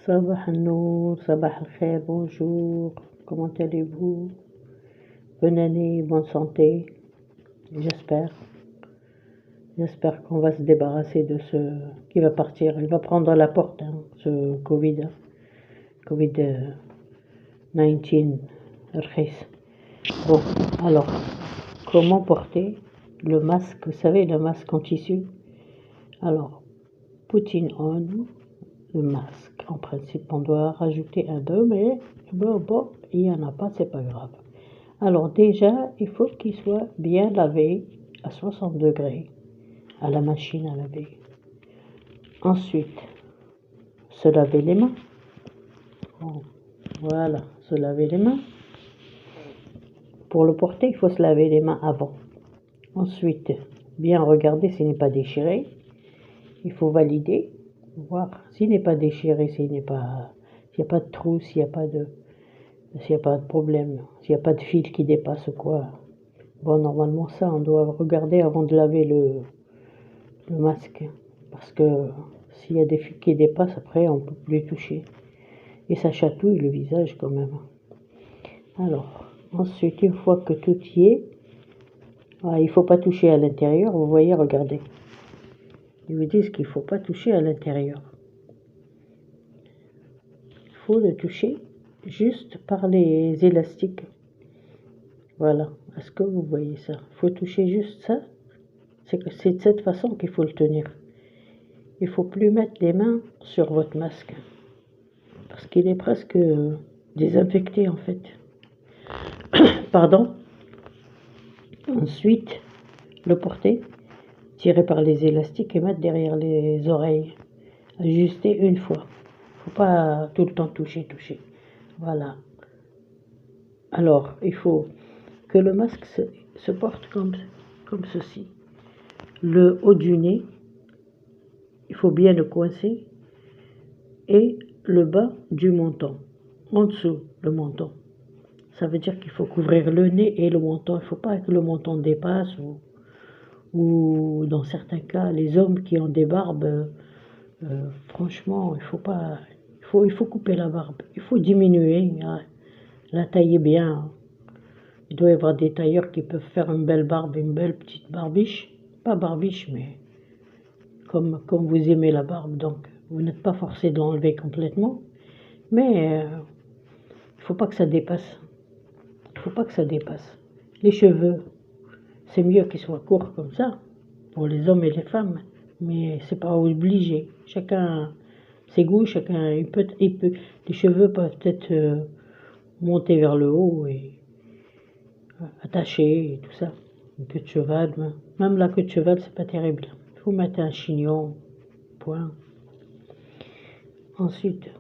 Sabah al-Nour, Sabah al-Khair, bonjour, comment allez-vous? Bonne année, bonne santé, j'espère. J'espère qu'on va se débarrasser de ce qui va partir. Il va prendre la porte, hein, ce Covid-19, رخيص. Bon, alors, comment porter le masque? Vous savez, le masque en tissu. Alors, putting on le masque. En principe, on doit rajouter un 2, mais bon, il n'y en a pas, c'est pas grave. Alors déjà, il faut qu'il soit bien lavé à 60 degrés à la machine à laver. Ensuite, se laver les mains. Bon, voilà, se laver les mains. Pour le porter, il faut se laver les mains avant. Ensuite, bien regarder s'il n'est pas déchiré. Il faut valider, voir s'il n'est pas déchiré, s'il n'y a pas de trou, s'il n'y a pas de problème, s'il n'y a pas de fil qui dépasse ou quoi. Bon, normalement, ça, on doit regarder avant de laver le masque. Parce que s'il y a des fils qui dépassent, après, on ne peut plus les toucher. Et ça chatouille le visage quand même. Alors, ensuite, une fois que tout y est, il ne faut pas toucher à l'intérieur. Vous voyez, regardez. Ils vous disent qu'il ne faut pas toucher à l'intérieur. Il faut le toucher juste par les élastiques. Voilà. Est-ce que vous voyez ça? Il faut toucher juste ça. C'est de cette façon qu'il faut le tenir. Il ne faut plus mettre les mains sur votre masque. Parce qu'il est presque désinfecté en fait. Pardon. Ensuite, le porter, tirer par les élastiques et mettre derrière les oreilles. Ajuster une fois. Faut pas tout le temps toucher. Voilà. Alors, il faut que le masque se porte comme ceci. Le haut du nez, il faut bien le coincer. Et le bas du menton. En dessous, le menton. Ça veut dire qu'il faut couvrir le nez et le menton. Il ne faut pas que le menton dépasse ou dans certains cas, les hommes qui ont des barbes, franchement, il faut pas, il faut couper la barbe. Il faut diminuer, la tailler bien. Il doit y avoir des tailleurs qui peuvent faire une belle barbe, une belle petite barbiche. Pas barbiche, mais comme vous aimez la barbe. Donc, vous n'êtes pas forcé de l'enlever complètement. Mais il ne faut pas que ça dépasse. Il ne faut pas que ça dépasse. Les cheveux, c'est mieux qu'ils soient courts comme ça, pour les hommes et les femmes, mais c'est pas obligé. Chacun ses goûts, chacun il peut. Les cheveux peuvent être montés vers le haut et attachés et tout ça. Une queue de cheval, même la queue de cheval, c'est pas terrible. Il faut mettre un chignon, point. Ensuite,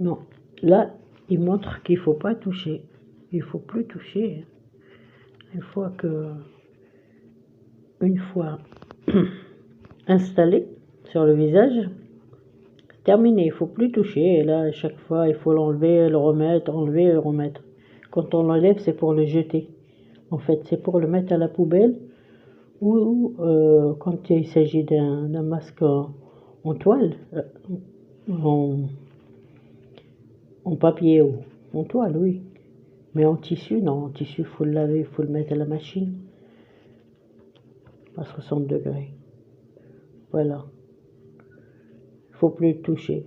non, là, il montre qu'il faut pas toucher. Il faut plus toucher. Une fois installé sur le visage, terminé, il faut plus toucher. Et là, à chaque fois, il faut l'enlever, le remettre, enlever et le remettre. Quand on l'enlève, c'est pour le jeter. En fait, c'est pour le mettre à la poubelle ou quand il s'agit d'un masque en toile, en papier ou en toile, oui. Mais en tissu, non, en tissu, il faut le laver, il faut le mettre à la machine à 60 degrés. Voilà. Il ne faut plus le toucher.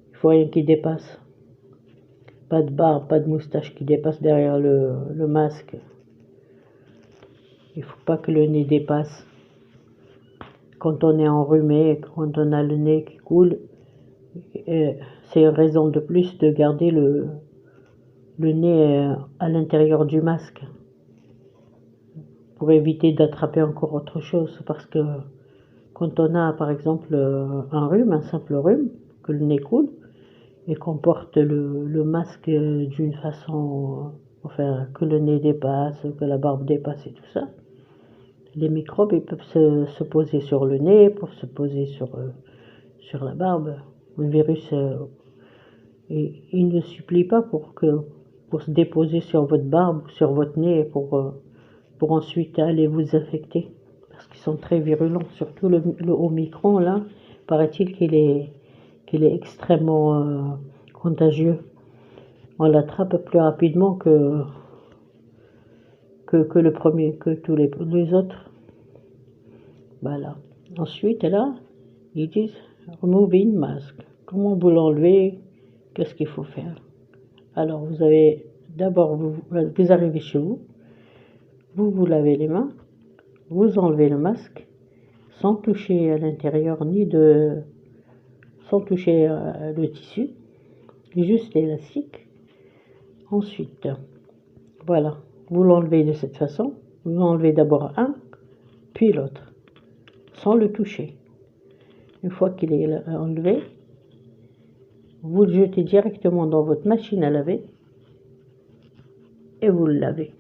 Il ne faut rien qui dépasse. Pas de barbe, pas de moustache qui dépasse derrière le masque. Il ne faut pas que le nez dépasse. Quand on est enrhumé, quand on a le nez qui coule, c'est une raison de plus de garder le nez à l'intérieur du masque pour éviter d'attraper encore autre chose. Parce que quand on a par exemple un rhume, un simple rhume, que le nez coule, et qu'on porte le masque d'une façon, enfin, que le nez dépasse, que la barbe dépasse et tout ça, les microbes ils peuvent se poser sur le nez, peuvent se poser sur la barbe. Le virus, il ne supplie pas pour se déposer sur votre barbe, sur votre nez, pour ensuite aller vous infecter. Parce qu'ils sont très virulents, surtout le Omicron, là, paraît-il qu'il qu'il est extrêmement contagieux. On l'attrape plus rapidement que le premier, que tous les autres. Voilà. Ensuite, là, ils disent removing mask. Comment vous l'enlevez? Qu'est-ce qu'il faut faire? Alors, vous avez d'abord, vous arrivez chez vous, vous lavez les mains, vous enlevez le masque sans toucher à l'intérieur sans toucher le tissu, juste l'élastique. Ensuite, voilà, vous l'enlevez de cette façon. Vous enlevez d'abord un, puis l'autre, sans le toucher. Une fois qu'il est enlevé, vous le jetez directement dans votre machine à laver et vous le lavez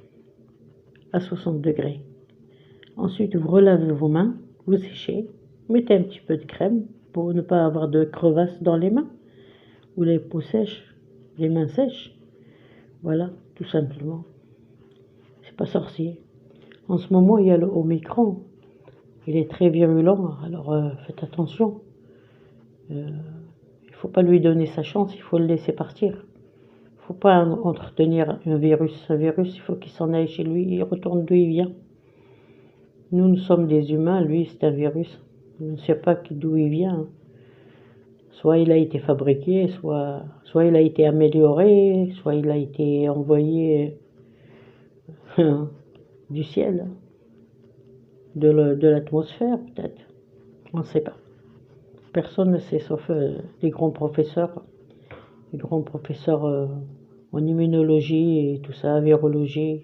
à 60 degrés. Ensuite, vous relavez vos mains, vous séchez, mettez un petit peu de crème pour ne pas avoir de crevasses dans les mains ou les peaux sèches, les mains sèches. Voilà, tout simplement. C'est pas sorcier. En ce moment, il y a le Omicron. Il est très virulent, alors faites attention. Il faut pas lui donner sa chance, il faut le laisser partir. Il faut pas entretenir un virus. Un virus, il faut qu'il s'en aille chez lui, il retourne d'où il vient. Nous sommes des humains, lui c'est un virus. On ne sait pas d'où il vient. Soit il a été fabriqué, soit il a été amélioré, soit il a été envoyé du ciel, de l'atmosphère peut-être. On ne sait pas. Personne ne sait sauf les grands professeurs en immunologie et tout ça, virologie,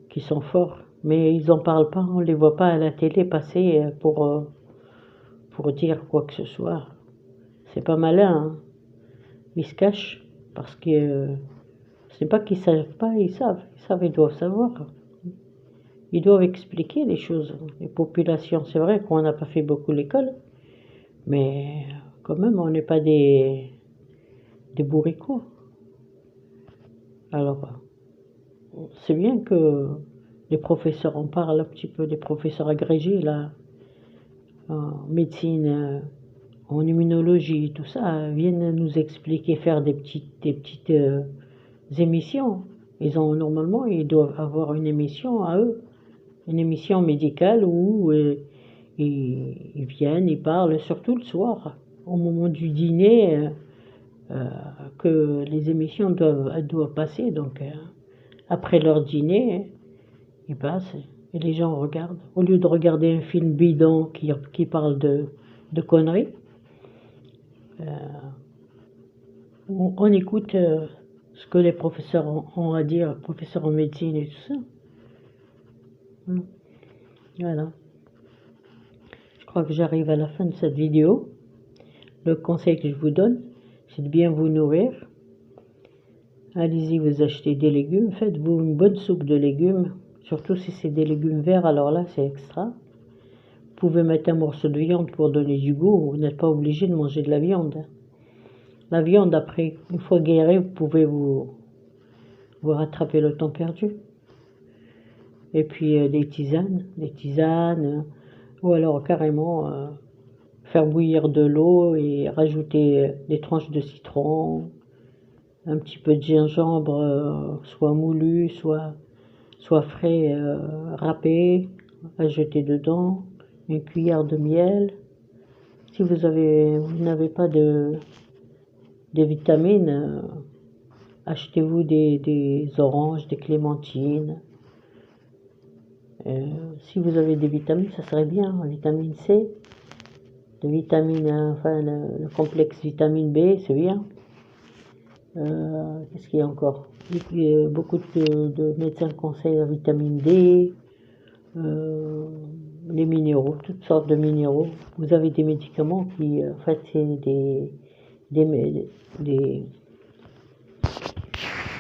qui sont forts. Mais ils n'en parlent pas, on ne les voit pas à la télé passer pour dire quoi que ce soit. C'est pas malin, hein. Ils se cachent parce que c'est pas qu'ils savent pas, ils savent, ils doivent savoir. Ils doivent expliquer les choses. Les populations, c'est vrai qu'on n'a pas fait beaucoup l'école, mais quand même, on n'est pas des bourricots. Alors, c'est bien que les professeurs en parlent un petit peu, les professeurs agrégés, là, en médecine, en immunologie, tout ça, viennent nous expliquer, faire des petites émissions. Normalement, ils doivent avoir une émission à eux, une émission médicale où ils viennent, ils parlent, surtout le soir, au moment du dîner, que les émissions doivent passer. Donc, après leur dîner, ils passent et les gens regardent. Au lieu de regarder un film bidon qui parle de conneries, on écoute ce que les professeurs ont à dire, professeurs en médecine et tout ça. Voilà. Je crois que j'arrive à la fin de cette vidéo. Le conseil que je vous donne, c'est de bien vous nourrir. Allez-y, vous achetez des légumes, faites-vous une bonne soupe de légumes, surtout si c'est des légumes verts, alors là c'est extra. Vous pouvez mettre un morceau de viande pour donner du goût, vous n'êtes pas obligé de manger de la viande. La viande, après, une fois guérie, vous pouvez vous rattraper le temps perdu. Et puis des tisanes, ou alors carrément faire bouillir de l'eau et rajouter des tranches de citron, un petit peu de gingembre, soit moulu, soit frais, râpé, à jeter dedans, une cuillère de miel. Si vous n'avez pas de vitamines, achetez-vous des oranges, des clémentines. Si vous avez des vitamines, ça serait bien, vitamine C, de vitamine, enfin le complexe vitamine B, c'est bien. Qu'est-ce qu'il y a encore? Beaucoup de médecins conseillent la vitamine D, les minéraux, toutes sortes de minéraux. Vous avez des médicaments qui, en fait, c'est des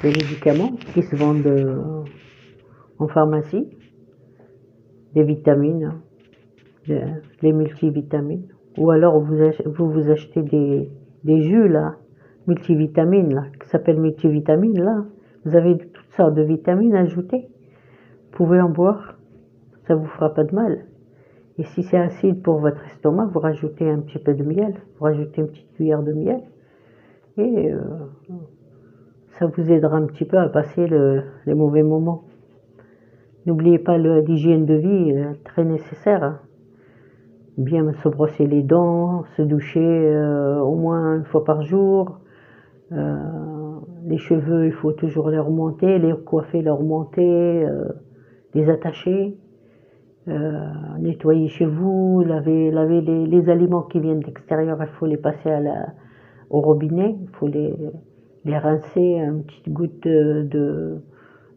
médicaments qui se vendent en pharmacie, des vitamines, les multivitamines. Ou alors vous achetez des jus là, multivitamines là, qui s'appellent multivitamines là. Vous avez toutes sortes de vitamines ajoutées. Vous pouvez en boire, ça vous fera pas de mal. Et si c'est acide pour votre estomac, vous rajoutez un petit peu de miel, vous rajoutez une petite cuillère de miel, et ça vous aidera un petit peu à passer les mauvais moments. N'oubliez pas l'hygiène de vie, très nécessaire, hein. Bien se brosser les dents, se doucher au moins une fois par jour. Les cheveux, il faut toujours les remonter, les coiffer, les remonter, les attacher. Nettoyer chez vous, laver les aliments qui viennent d'extérieur, il faut les passer au robinet, il faut les rincer, une petite goutte de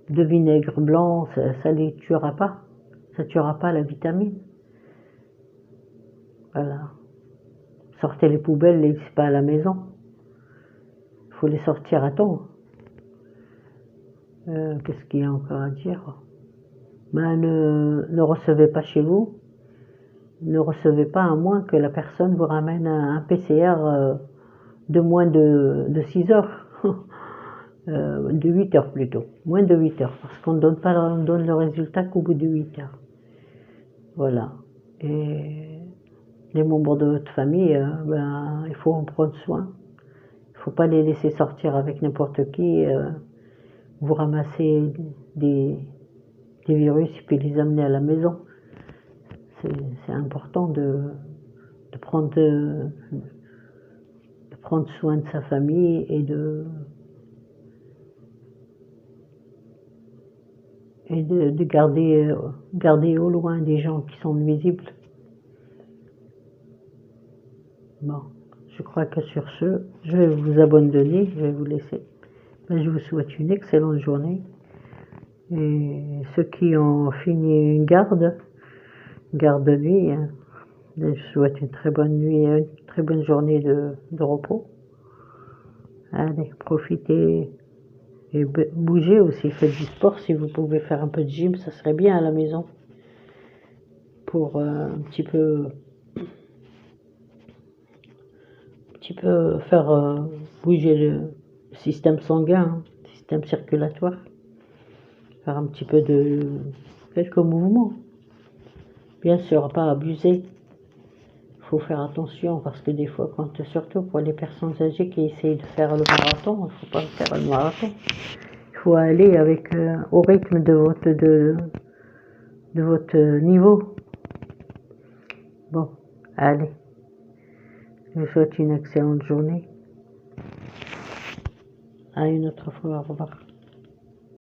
vinaigre blanc, ça les tuera pas, ça tuera pas la vitamine. Voilà. Sortez les poubelles, laissez pas à la maison. Il faut les sortir à temps. Qu'est-ce qu'il y a encore à dire? Ben, ne recevez pas chez vous. Ne recevez pas à moins que la personne vous ramène un PCR de moins de 6 heures. De 8 heures plutôt. Moins de 8 heures. Parce qu'on ne donne le résultat qu'au bout de 8 heures. Voilà. Et les membres de votre famille, ben, il faut en prendre soin. Il ne faut pas les laisser sortir avec n'importe qui. Vous ramassez des virus et puis les amener à la maison. C'est important de prendre soin de sa famille et de garder au loin des gens qui sont nuisibles. Bon, je crois que sur ce, je vais vous abandonner, je vais vous laisser. Ben, je vous souhaite une excellente journée. Et ceux qui ont fini une garde de nuit, hein, je vous souhaite une très bonne nuit et une très bonne journée de repos. Allez, profitez et bougez aussi, faites du sport si vous pouvez faire un peu de gym, ça serait bien à la maison pour un petit peu faire bouger le système sanguin, hein, le système circulatoire, faire un petit peu de quelques mouvements. Bien sûr, pas abuser. Il faut faire attention parce que des fois, surtout pour les personnes âgées qui essayent de faire le marathon, il ne faut pas faire le marathon. Il faut aller avec au rythme de votre niveau. Bon, allez. Je vous souhaite une excellente journée. À une autre fois, au revoir.